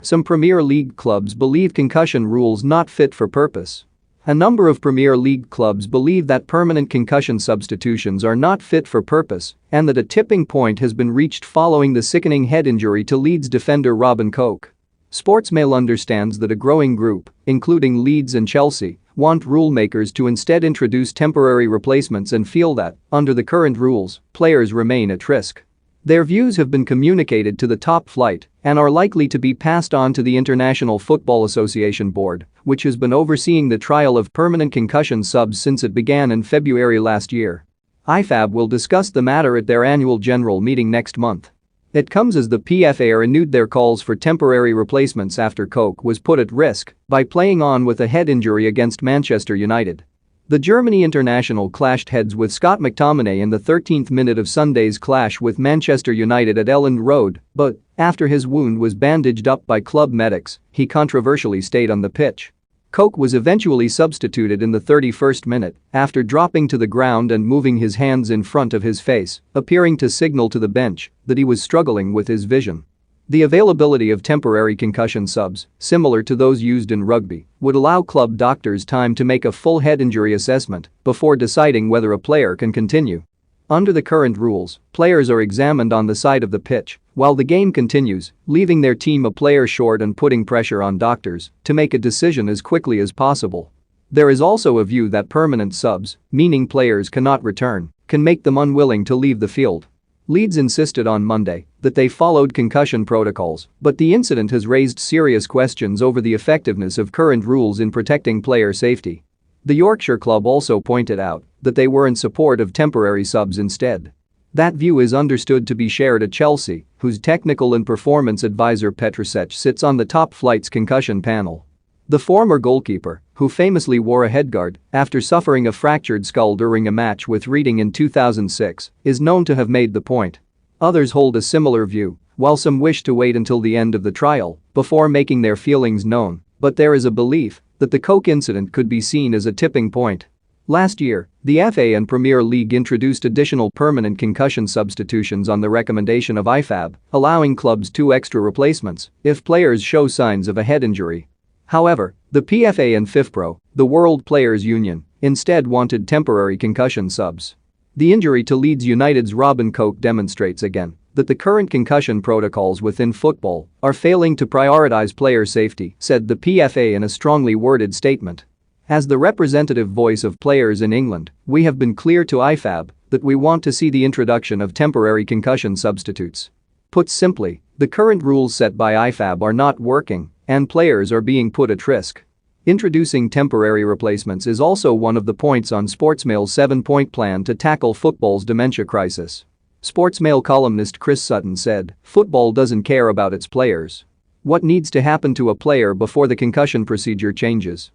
Some Premier League clubs believe concussion rules not fit for purpose. A number of Premier League clubs believe that permanent concussion substitutions are not fit for purpose and that a tipping point has been reached following the sickening head injury to Leeds defender Robin Koch. Sportsmail understands that a growing group, including Leeds and Chelsea, want rulemakers to instead introduce temporary replacements and feel that, under the current rules, players remain at risk. Their views have been communicated to the top flight and are likely to be passed on to the International Football Association Board, which has been overseeing the trial of permanent concussion subs since it began in February last year. IFAB will discuss the matter at their annual general meeting next month. It comes as the PFA renewed their calls for temporary replacements after Koch was put at risk by playing on with a head injury against Manchester United. The Germany international clashed heads with Scott McTominay in the 13th minute of Sunday's clash with Manchester United at Elland Road, but after his wound was bandaged up by club medics, he controversially stayed on the pitch. Koch was eventually substituted in the 31st minute after dropping to the ground and moving his hands in front of his face, appearing to signal to the bench that he was struggling with his vision. The availability of temporary concussion subs, similar to those used in rugby, would allow club doctors time to make a full head injury assessment before deciding whether a player can continue. Under the current rules, players are examined on the side of the pitch while the game continues, leaving their team a player short and putting pressure on doctors to make a decision as quickly as possible. There is also a view that permanent subs, meaning players cannot return, can make them unwilling to leave the field. Leeds insisted on Monday that they followed concussion protocols, but the incident has raised serious questions over the effectiveness of current rules in protecting player safety. The Yorkshire club also pointed out that they were in support of temporary subs instead. That view is understood to be shared at Chelsea, whose technical and performance advisor Petrusech sits on the top flight's concussion panel. The former goalkeeper, who famously wore a headguard after suffering a fractured skull during a match with Reading in 2006, is known to have made the point. Others hold a similar view, while some wish to wait until the end of the trial before making their feelings known, but there is a belief that the Koch incident could be seen as a tipping point. Last year, the FA and Premier League introduced additional permanent concussion substitutions on the recommendation of IFAB, allowing clubs 2 extra replacements if players show signs of a head injury. However, the PFA and FIFPro, the World Players Union, instead wanted temporary concussion subs. The injury to Leeds United's Robin Koch demonstrates again that the current concussion protocols within football are failing to prioritize player safety, said the PFA in a strongly worded statement. As the representative voice of players in England, we have been clear to IFAB that we want to see the introduction of temporary concussion substitutes. Put simply, the current rules set by IFAB are not working and players are being put at risk. Introducing temporary replacements is also one of the points on Sportsmail's 7-point plan to tackle football's dementia crisis. Sportsmail columnist Chris Sutton said, "Football doesn't care about its players. What needs to happen to a player before the concussion procedure changes?